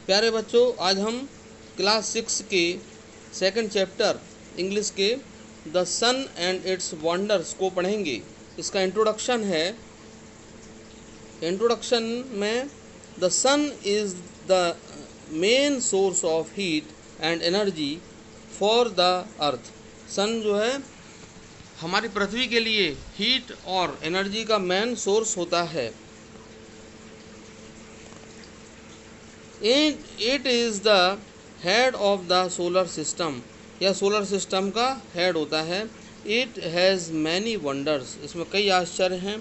प्यारे बच्चों, आज हम क्लास 6 के सेकंड चैप्टर इंग्लिश के the sun and its wonders को पढ़ेंगे। इसका इंट्रोडक्शन है। इंट्रोडक्शन में the sun is the main source of heat and energy for the earth. Sun जो है हमारी पृथ्वी के लिए हीट और एनर्जी का मेन सोर्स होता है। It is the head of the solar system. यह सोलर सिस्टम का हेड होता है। It has many wonders. इसमें कई आश्चर्य हैं।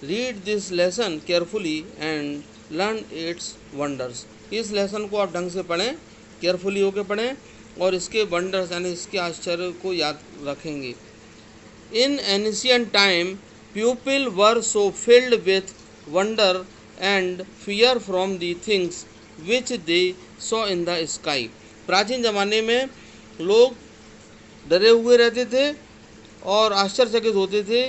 Read this lesson carefully and learn it's wonders. इस लेसन को आप ढंग से पढ़ें, केयरफुली होकर पढ़ें और इसके वंडर्स यानी इसके आश्चर्य को याद रखेंगे। इन ancient time people were so filled with wonder and fear from the things which they saw in the sky. प्राचीन ज़माने में लोग डरे हुए रहते थे और आश्चर्यचकित होते थे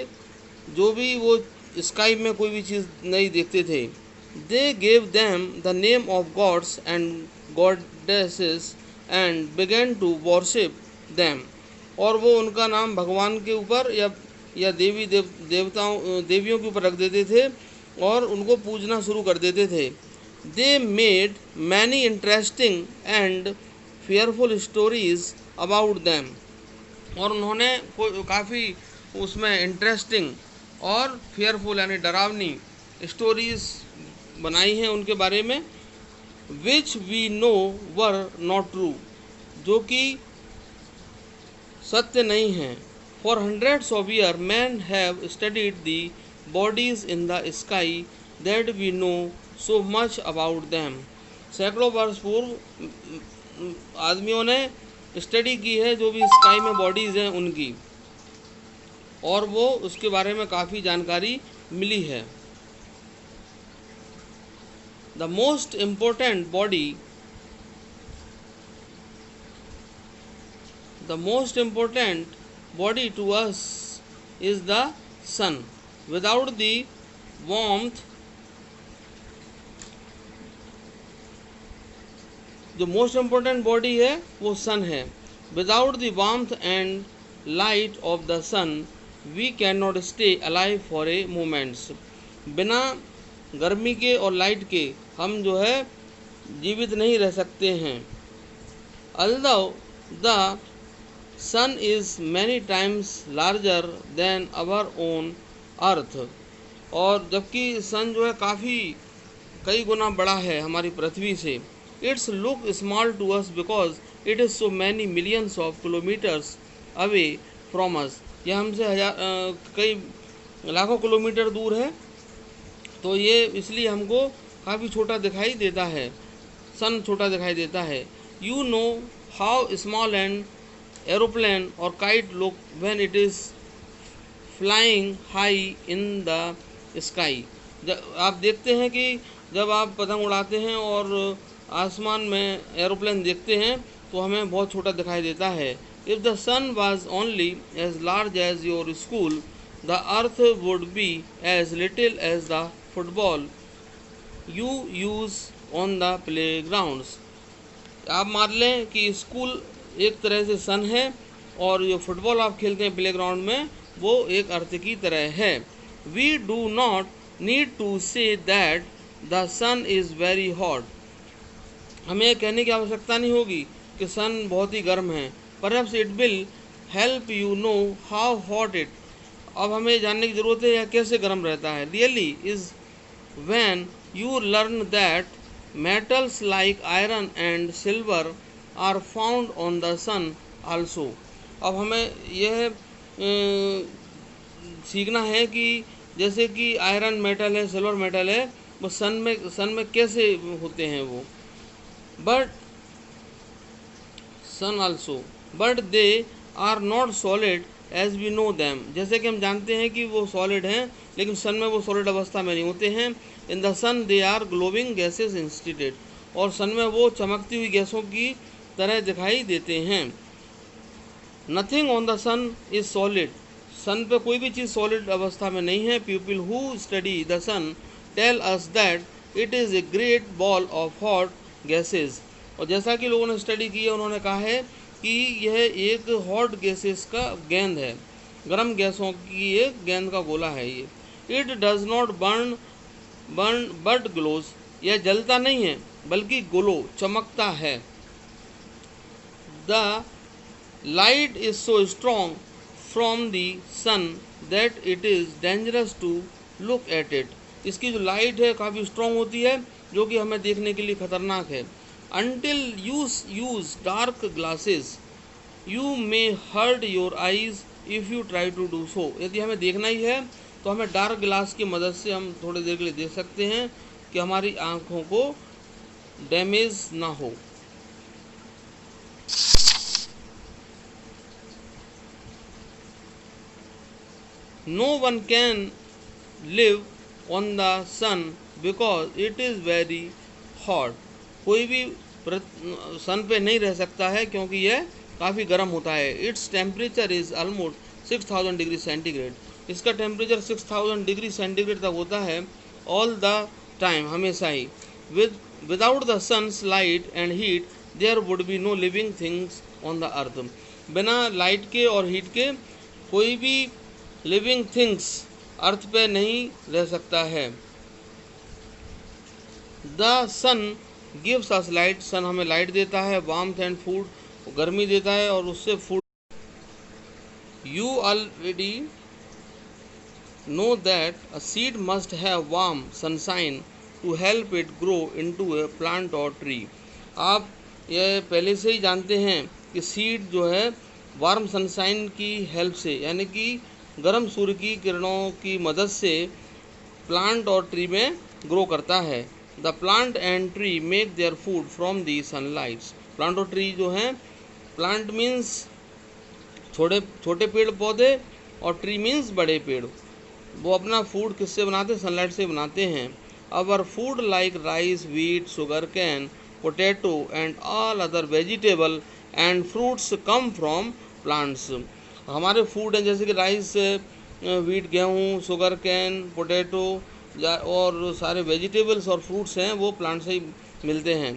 जो भी वो स्काई में कोई भी चीज़ नहीं देखते थे। They gave them the name of gods and goddesses and began to worship them. और वो उनका नाम भगवान के ऊपर या देवियों के ऊपर रख देते थे और उनको पूजना शुरू कर देते थे। They made many interesting and fearful stories about them। और उन्होंने काफ़ी उसमें इंटरेस्टिंग और fearful यानी डरावनी स्टोरीज बनाई हैं उनके बारे में। which we know were not true, जो कि सत्य नहीं हैं। For hundreds of years men have studied the bodies in the sky that we know so much about them। सैकड़ों वर्ष पूर्व आदमियों ने स्टडी की है जो भी स्काई में बॉडीज़ हैं उनकी, और वो उसके बारे में काफ़ी जानकारी मिली है। The most important body to us is the sun. Without the warmth, जो मोस्ट इम्पोर्टेंट बॉडी है वो सन है। Without the warmth and light of the sun we can not stay alive for a moments. बिना गर्मी के और light के हम जो है जीवित नहीं रह सकते हैं। Although the sun is many times larger than our own earth. और जबकि सन जो है काफ़ी कई गुना बड़ा है हमारी पृथ्वी से। It's look small to us because it is so many millions of kilometers away from us। यह हमसे कई लाखों किलोमीटर दूर है, तो ये इसलिए हमको काफ़ी छोटा दिखाई देता है। सन छोटा दिखाई देता है। You know how small an aeroplane or kite look when it is flying high in the sky। आप देखते हैं कि जब आप पतंग उड़ाते हैं और आसमान में एरोप्लेन देखते हैं तो हमें बहुत छोटा दिखाई देता है। If the sun was only as large as your school the earth would be as little as the football you use on the play grounds. आप मान लें कि स्कूल एक तरह से सन है और जो फुटबॉल आप खेलते हैं प्ले ग्राउंड में वो एक अर्थ की तरह है। We do not need to say that the sun is very hot. हमें यह कहने की आवश्यकता नहीं होगी कि सन बहुत ही गर्म है। Perhaps it will help you know how hot it. अब हमें जानने की ज़रूरत है यह कैसे गर्म रहता है। Really is when you learn that metals like iron and silver are found on the sun also. अब हमें यह सीखना है कि जैसे कि आयरन मेटल है, सिल्वर मेटल है, वो सन में कैसे होते हैं वो। But sun also but they are not solid as we know them. जैसे कि हम जानते हैं कि वो सॉलिड हैं लेकिन सन में वो सॉलिड अवस्था में नहीं होते हैं। In the sun they are glowing gases instead. और सन में वो चमकती हुई गैसों की तरह दिखाई देते हैं। Nothing on the sun is solid. Sun पे कोई भी चीज़ सॉलिड अवस्था में नहीं है। People who study the sun tell us that it is a great ball of hot gases। और जैसा कि लोगों ने स्टडी की है, उन्होंने कहा है कि यह एक हॉट गैसेस का गेंद है, गर्म गैसों की एक गेंद का गोला है ये। It does not burn burn but glows, यह जलता नहीं है बल्कि ग्लो चमकता है। The light is so strong from the sun that it is dangerous to look at it, इसकी जो लाइट है काफ़ी स्ट्रॉन्ग होती है, जो कि हमें देखने के लिए खतरनाक है। Until use dark glasses you may hurt your eyes if you try to do so, यदि हमें देखना ही है तो हमें डार्क ग्लास की मदद से हम थोड़ी देर के लिए देख सकते हैं कि हमारी आँखों को डैमेज ना हो। No one can live on the sun because it is very hot, कोई भी सन पे नहीं रह सकता है क्योंकि यह काफ़ी गर्म होता है। Its temperature is almost 6000 degree centigrade, इसका टेम्परेचर 6000 डिग्री सेंटीग्रेड तक होता है ऑल द टाइम, हमेशा ही। Without the sun's light and heat there would be no living things on the earth, बिना लाइट के और हीट के कोई भी लिविंग थिंग्स अर्थ पे नहीं रह सकता है। The sun gives us light, sun हमें लाइट देता है, वार्मथ एंड फूड, गर्मी देता है और उससे food. You already know that a seed must have warm sunshine to help it grow into a plant और ट्री, आप यह पहले से ही जानते हैं कि सीड जो है वार्म सनशाइन की हेल्प से, यानी कि गर्म सूर्य की किरणों की मदद से प्लांट और ट्री में ग्रो करता है। The plant and tree make their food from the sunlights, plant और ट्री जो हैं, प्लांट मीन्स छोटे छोटे पेड़ पौधे और ट्री मीन्स बड़े पेड़, वो अपना फूड किससे बनाते हैं? सनलाइट से बनाते हैं। Our food like rice, wheat, sugar cane, potato and all other vegetable and fruits come from plants, हमारे फूड हैं जैसे कि राइस, व्हीट, गेहूँ, शुगर कैन, पोटैटो और सारे वेजिटेबल्स और फ्रूट्स हैं वो प्लांट से ही मिलते हैं।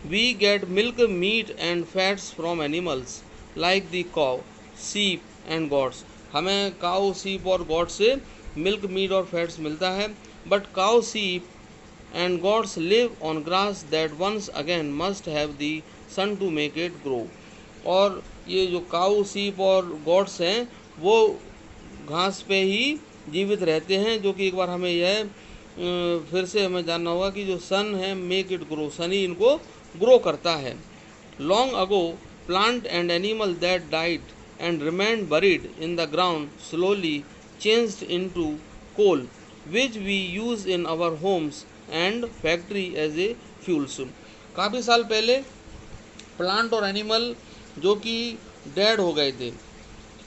We get milk, meat and fats from animals like the cow, sheep and goats, हमें काउ, सीप और गॉट से मिल्क, मीट और फैट्स मिलता है। But cow, sheep and goats live on grass that once again must have the sun to make it grow, और ये जो काऊ, सीप और गॉट्स हैं वो घास पे ही जीवित रहते हैं, जो कि एक बार हमें यह फिर से हमें जानना होगा कि जो सन है मेक इट ग्रो, सन ही इनको ग्रो करता है। Long ago plant and animal that died and remained buried in the ground slowly changed into coal which we use in our homes and factory as a fuels, काफ़ी साल पहले plant और animal जो कि dead हो गए थे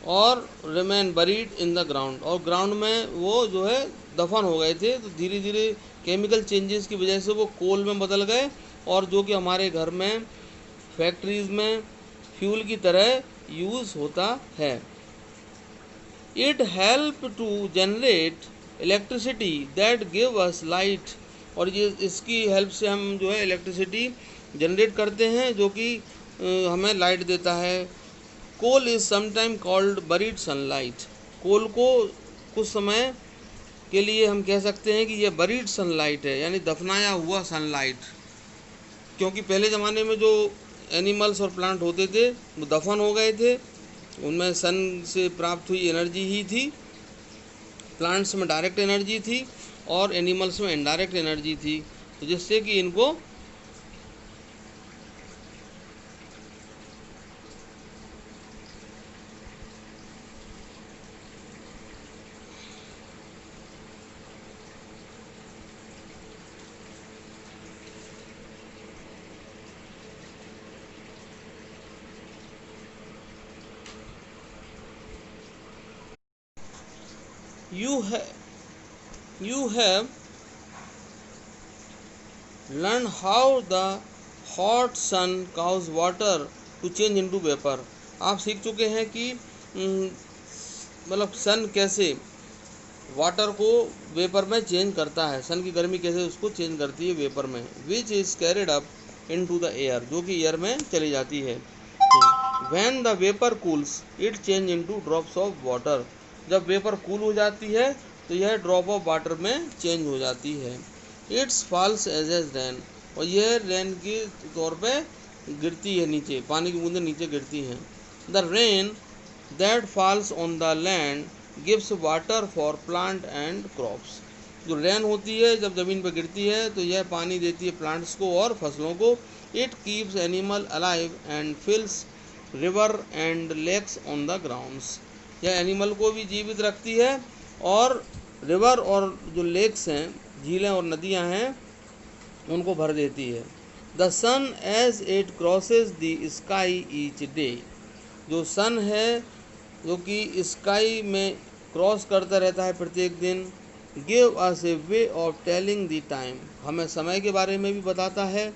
और remain buried in the ground, और ग्राउंड में वो जो है दफन हो गए थे, तो धीरे धीरे केमिकल चेंजेस की वजह से वो कोल में बदल गए, और जो कि हमारे घर में, फैक्ट्रीज में फ्यूल की तरह यूज़ होता है। It help to generate electricity that give us light, और ये इसकी हेल्प से हम जो है इलेक्ट्रिसिटी जनरेट करते हैं जो कि हमें लाइट देता है। Coal is sometime called buried sunlight, coal को कुछ समय के लिए हम कह सकते हैं कि यह बरीड सनलाइट है, यानी दफनाया हुआ सनलाइट, क्योंकि पहले ज़माने में जो एनिमल्स और प्लांट होते थे वो दफन हो गए थे, उनमें सन से प्राप्त हुई एनर्जी ही थी, प्लांट्स में डायरेक्ट एनर्जी थी और एनिमल्स में इनडायरेक्ट एनर्जी थी, तो जिससे कि इनको you have learned how the hot sun causes water to change into vapor, आप सीख चुके हैं कि मतलब सन कैसे वाटर को वेपर में चेंज करता है, सन की गर्मी कैसे उसको चेंज करती है वेपर में। Which is carried up into the air, जो कि एयर में चली जाती है। When the vapor cools, it change into drops of water. जब वेपर कूल हो जाती है तो यह ड्रॉप ऑफ वाटर में चेंज हो जाती है। इट्स फॉल्स एज रेन, और यह रेन के तौर पे गिरती है, नीचे पानी की बूंदें नीचे गिरती हैं। The rain that falls on the land gives water for plant and crops. जो रेन होती है जब ज़मीन पर गिरती है तो यह पानी देती है प्लांट्स को और फसलों को। It keeps animal alive and fills river and lakes on the grounds. यह एनिमल को भी जीवित रखती है और रिवर और जो लेक्स हैं, झीलें और नदियां हैं, उनको भर देती है। The sun as it crosses the sky each day, जो सन है जो कि स्काई में क्रॉस करता रहता है प्रत्येक दिन। Give us a way of telling the time, हमें समय के बारे में भी बताता है।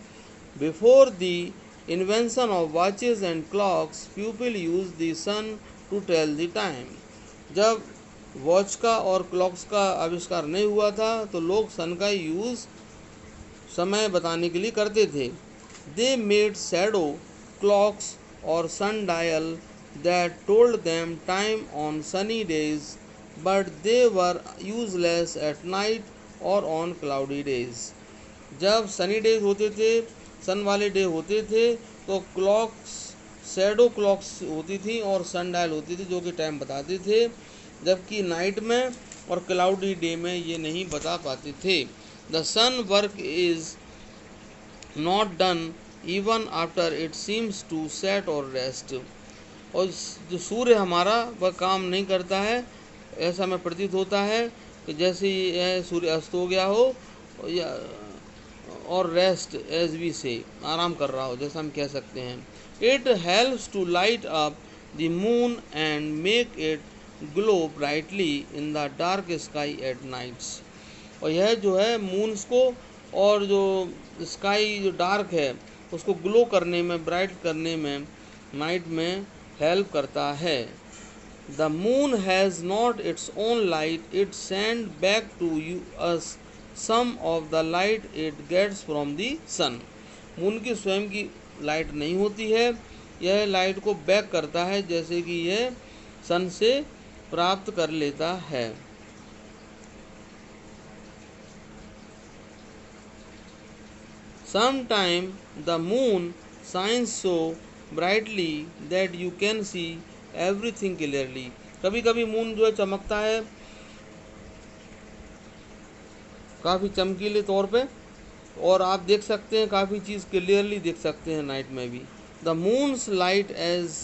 Before the invention of watches and clocks people use the sun to tell the time. जब वॉच का और क्लॉक्स का आविष्कार नहीं हुआ था तो लोग सन का यूज़ समय बताने के लिए करते थे। दे मेड शैडो क्लॉक्स और sun dial that told them time on sunny days, but they were useless at night और ऑन क्लाउडी डेज। जब सनी डेज होते थे, सन वाले डे होते थे, तो क्लॉक्स, शैडो क्लॉक्स होती थी और सन डायल होती थी जो कि टाइम बताते थे, जबकि नाइट में और क्लाउडी डे में ये नहीं बता पाते थे। The sun work is not done even after it seems to set और रेस्ट, और जो सूर्य हमारा वह काम नहीं करता है, ऐसा हमें प्रतीत होता है कि जैसे यह सूर्य अस्त हो गया हो या और रेस्ट एज वी से, आराम कर रहा हो, जैसा हम कह सकते हैं। It helps to light up the moon and make it glow brightly in the dark sky at nights, और यह जो है मून्स को और जो स्काई जो डार्क है उसको ग्लो करने में, ब्राइट करने में नाइट में हेल्प करता है। The moon has not its own light, it send back to you us some of the light it gets from the sun. Moon की स्वयं की लाइट नहीं होती है, यह लाइट को बैक करता है जैसे कि यह सन से प्राप्त कर लेता है। Sometime the moon shines so brightly that you can see everything clearly. कभी कभी मून जो है चमकता है काफ़ी चमकीले तौर पे, और आप देख सकते हैं काफ़ी चीज़ क्लियरली देख सकते हैं नाइट में भी। The moon's light as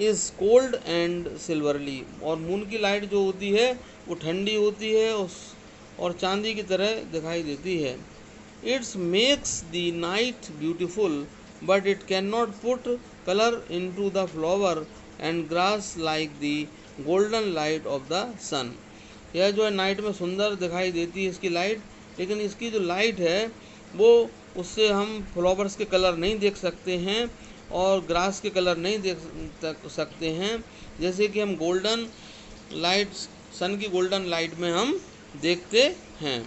is cold and silverly, और मून की लाइट जो होती है वो ठंडी होती है और चांदी की तरह दिखाई देती है। Its makes the night beautiful but it can not put colour into the flower and grass like the golden light of the sun. यह जो है नाइट में सुंदर दिखाई देती है इसकी लाइट, लेकिन इसकी जो लाइट है वो उससे हम फ्लावर्स के कलर नहीं देख सकते हैं और ग्रास के कलर नहीं देख सकते हैं, जैसे कि हम गोल्डन लाइट, सन की गोल्डन लाइट में हम देखते हैं।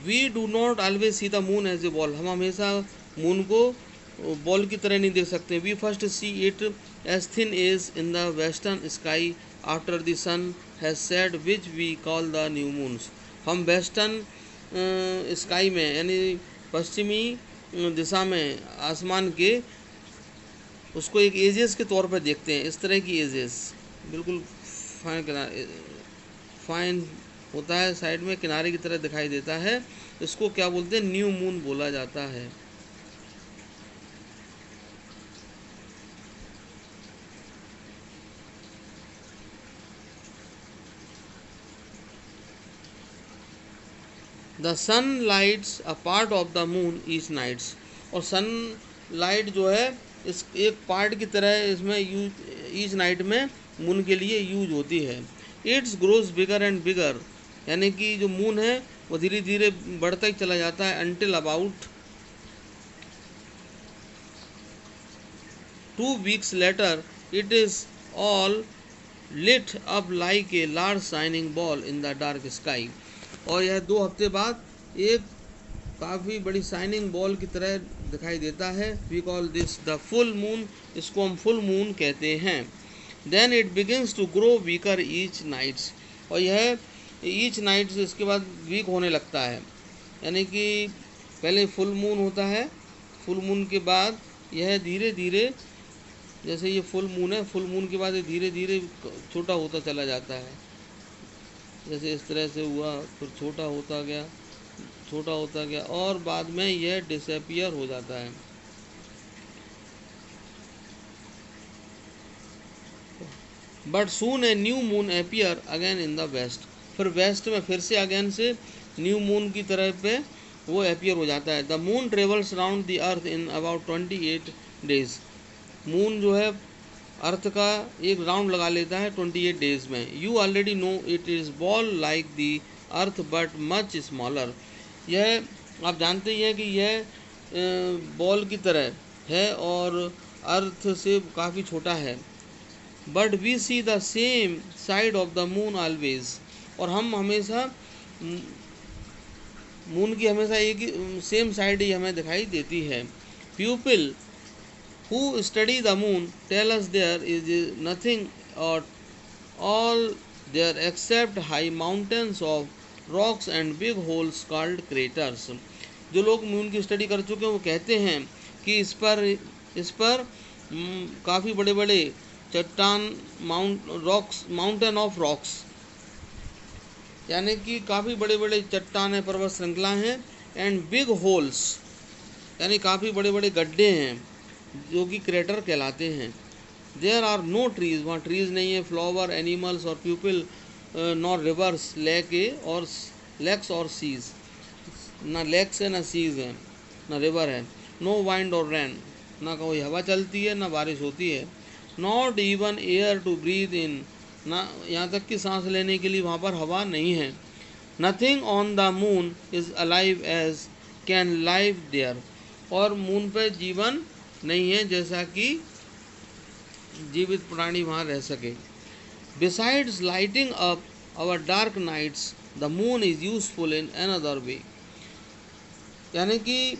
We do not always see the moon as a ball, हम हमेशा मून को बॉल की तरह नहीं देख सकते। We first see it as thin as in the western sky after the sun has set which we call the new moons. हम western sky में यानी पश्चिमी दिशा में आसमान के उसको एक एजेस के तौर पर देखते हैं। इस तरह की एजेस बिल्कुल फाइन होता है, साइड में किनारे की तरह दिखाई देता है, इसको क्या बोलते हैं, न्यू मून बोला जाता है। The sun lights a part of the moon each nights, और सन लाइट जो है इस एक पार्ट की तरह इसमें यूज ईच नाइट में मून के लिए यूज होती है। It's grows bigger and bigger, यानी कि जो मून है वो धीरे धीरे बढ़ता ही चला जाता है। Until about 2 weeks later it is all lit up like a large shining ball in the dark sky. और यह 2 हफ्ते बाद एक काफ़ी बड़ी शाइनिंग बॉल की तरह दिखाई देता है. We call this the full moon. इसको हम फुल मून कहते हैं. Then it begins to grow weaker each nights. और यह ईच नाइट से इसके बाद वीक होने लगता है. यानी कि पहले फुल मून होता है, फुल मून के बाद यह धीरे धीरे, जैसे ये फुल मून है, फुल मून के बाद ये धीरे धीरे छोटा होता चला जाता है. जैसे इस तरह से हुआ, फिर छोटा होता गया, छोटा होता गया, और बाद में यह डिसअपियर हो जाता है. But soon a new moon appear again in the west. फिर वेस्ट में फिर से अगेन से न्यू मून की तरह पे वो अपीयर हो जाता है. The moon travels round the earth in about 28 days. Moon जो है अर्थ का एक राउंड लगा लेता है 28 डेज में. You already no it is ball like the earth but much smaller. यह आप जानते ही हैं कि यह बॉल की तरह है और अर्थ से काफ़ी छोटा है. But we see the same side of the moon always. और हम हमेशा मून की हमेशा एक ही सेम साइड ही हमें दिखाई देती है. People who study the moon tell us there is nothing or all there except high mountains of rocks and big holes called craters. जो लोग मून की स्टडी कर चुके हैं वो कहते हैं कि इस पर काफ़ी बड़े बड़े चट्टान, माउंटेन ऑफ रॉक्स, यानी कि काफ़ी बड़े बड़े चट्टानें, पर्वत श्रृंखला हैं. एंड बिग होल्स, यानी काफ़ी बड़े बड़े गड्ढे हैं जो कि क्रेटर कहलाते हैं. देयर आर नो ट्रीज, वहाँ ट्रीज नहीं है. फ्लावर, एनिमल्स और पीपल, नॉर रिवर्स, लेक्स और सीज. ना लेक्स है, ना सीज है, ना रिवर है. नो वाइंड और रैन, ना कोई हवा चलती है, ना बारिश होती है. Not even air to breathe in, ना यहाँ तक कि सांस लेने के लिए वहाँ पर हवा नहीं है. Nothing on the moon is alive as can live there. और मून पर जीवन नहीं है जैसा कि जीवित प्राणी वहाँ रह सके. Besides lighting up our dark nights the moon is useful in another way. यानी कि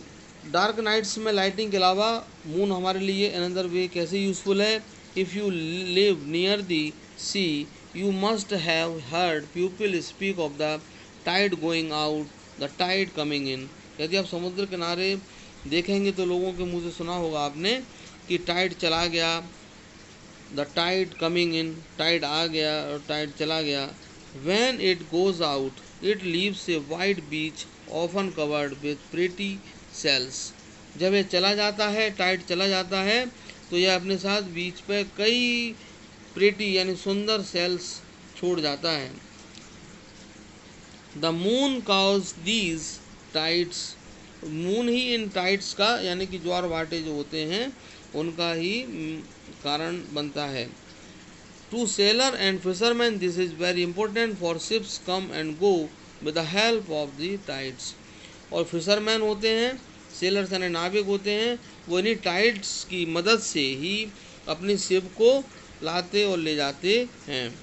डार्क नाइट्स में लाइटिंग के अलावा मून हमारे लिए अनदर वे कैसे यूजफुल है. If you live near the sea you must have heard people speak of the tide going out, the tide coming in. यदि आप समुद्र किनारे देखेंगे तो लोगों के मुंह से सुना होगा आपने कि टाइड चला गया, the tide coming in, tide आ गया और टाइड चला गया. When it goes out it leaves a wide beach often covered with pretty shells. जब ये चला जाता है, टाइड चला जाता है, तो यह अपने साथ बीच पे कई प्रिटी यानी सुंदर सेल्स छोड़ जाता है. The moon cause these tides. Moon he in tides का यानी कि ज्वार भाटे जो होते हैं उनका ही कारण बनता है. To sailor and fisherman this is very important for ships come and go with the help of the tides. और फिशरमैन होते हैं, सेलर्स यानी नाविक होते हैं, वो इन्हीं टाइड्स की मदद से ही अपनी शिप को लाते और ले जाते हैं.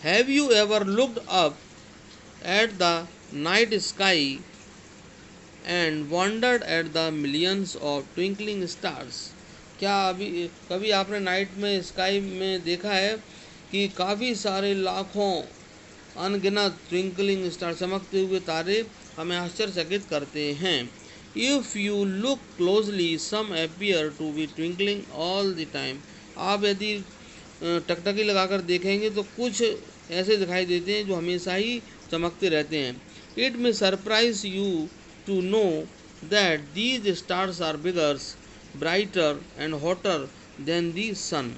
Have you ever looked up at the night sky and wondered at the millions of twinkling stars. क्या कभी आपने नाइट में स्काई में देखा है कि काफ़ी सारे लाखों अनगिनत ट्विंकलिंग स्टार, चमकते हुए तारे हमें आश्चर्यचकित करते हैं. If you look closely some appear to be twinkling all the time. आप यदि टकटकी लगाकर देखेंगे तो कुछ ऐसे दिखाई देते हैं जो हमेशा ही चमकते रहते हैं. It may surprise you to know that these stars are bigger, brighter and hotter than the sun.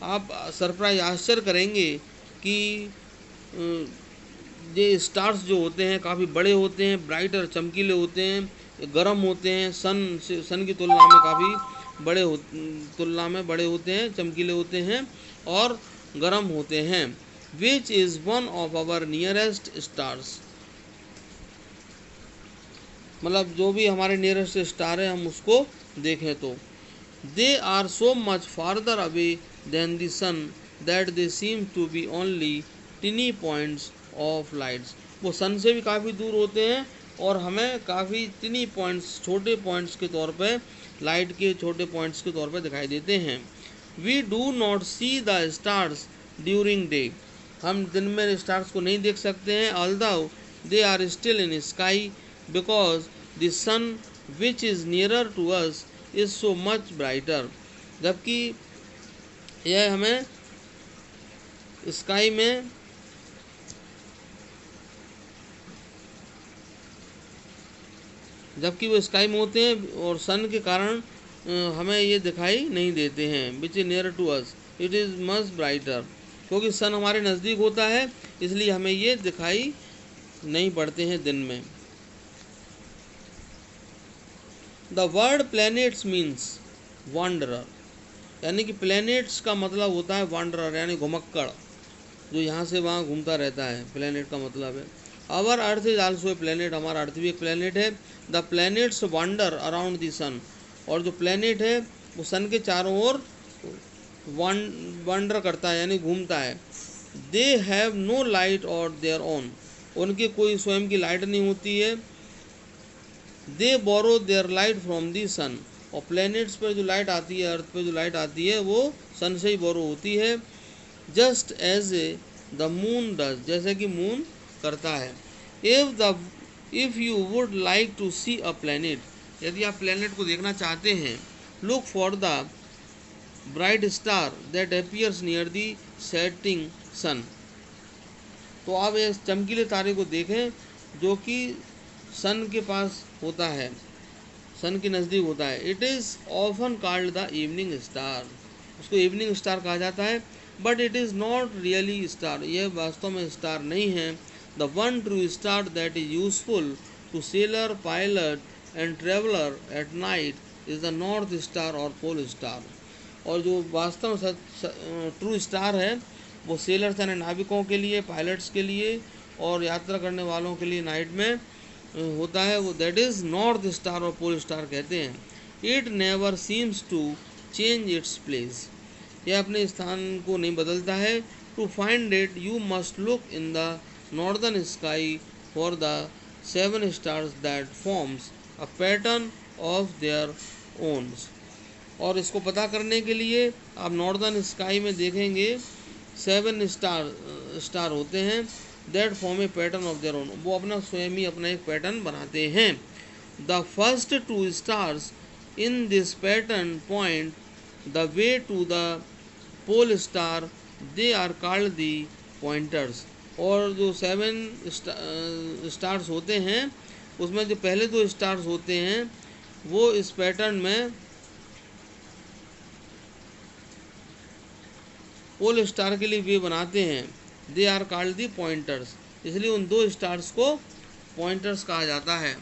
आप सरप्राइज आश्चर्य करेंगे कि ये स्टार्स जो होते हैं काफ़ी बड़े होते हैं, ब्राइटर चमकीले होते हैं, गर्म होते हैं, सन की तुलना में काफ़ी बड़े होते हैं, चमकीले होते हैं और गर्म होते हैं. Which is one of our nearest stars. मतलब जो भी हमारे नियरेस्ट स्टार है हम उसको देखें तो. They are so much farther away than the sun that they seem to be only tiny points of lights. वो सन से भी काफ़ी दूर होते हैं और हमें काफ़ी टिनी पॉइंट्स, छोटे पॉइंट्स के तौर पे, लाइट के छोटे पॉइंट्स के तौर पे दिखाई देते हैं. We do not see the stars during day. हम दिन में स्टार्स को नहीं देख सकते हैं. Although they are still in sky because the sun which is nearer to us is so much brighter. जबकि यह हमें स्काई में जबकि वो स्काई में होते हैं और सन के कारण हमें ये दिखाई नहीं देते हैं. Which is near to us it is much brighter. क्योंकि सन हमारे नज़दीक होता है इसलिए हमें ये दिखाई नहीं पड़ते हैं दिन में. The word planets means wanderer. यानी कि प्लैनेट्स का मतलब होता है वांडरर यानी घुमक्कड़, जो यहाँ से वहाँ घूमता रहता है. प्लैनेट का मतलब है. Our earth is also a planet. हमारा अर्थ भी एक प्लैनेट है. The planets wander around the sun. और जो प्लैनेट है वो सन के चारों ओर वांडर करता है यानी घूमता है. दे हैव नो लाइट और देयर ओन. उनके कोई स्वयं की लाइट नहीं होती है. दे बोरो there light from the sun. और प्लैनेट्स पर जो लाइट आती है, अर्थ पर जो लाइट आती है, वो सन से ही बोरो होती है. Just as a the moon does. जैसे कि मून करता है. If you would like to see a planet. यदि आप प्लैनेट को देखना चाहते हैं, look for the bright star that appears near the setting sun. तो आप इस चमकीले तारे को देखें जो कि सन के पास होता है, सन के नज़दीक होता है. It is often called the evening star. उसको इवनिंग स्टार कहा जाता है. But it is not really star. यह वास्तव में स्टार नहीं है. The one true star that is useful to sailor, pilot and traveller at night is the north star और पोल स्टार. और जो वास्तव में ट्रू स्टार है वो सेलर्स यानी नाविकों के लिए, पायलट्स के लिए और यात्रा करने वालों के लिए नाइट में होता है. वो दैट इज़ नॉर्थ स्टार और पोल स्टार कहते हैं. It never seems to change its place. यह अपने स्थान को नहीं बदलता है. To find it you must look in the northern sky for the 7 stars that forms a pattern of their ones. और इसको पता करने के लिए आप नॉर्दर्न स्काई में देखेंगे 7 स्टार होते हैं. That form a pattern of their own. वो अपना स्वयं ही अपना एक पैटर्न बनाते हैं. The first 2 stars in this pattern point the way to the pole star. They are called the pointers. और जो 7 स्टार्स होते हैं उसमें जो पहले 2 स्टार्स होते हैं वो इस पैटर्न में पोल स्टार के लिए वे बनाते हैं. They are called the pointers. इसलिए उन 2 स्टार्स को पॉइंटर्स कहा जाता है.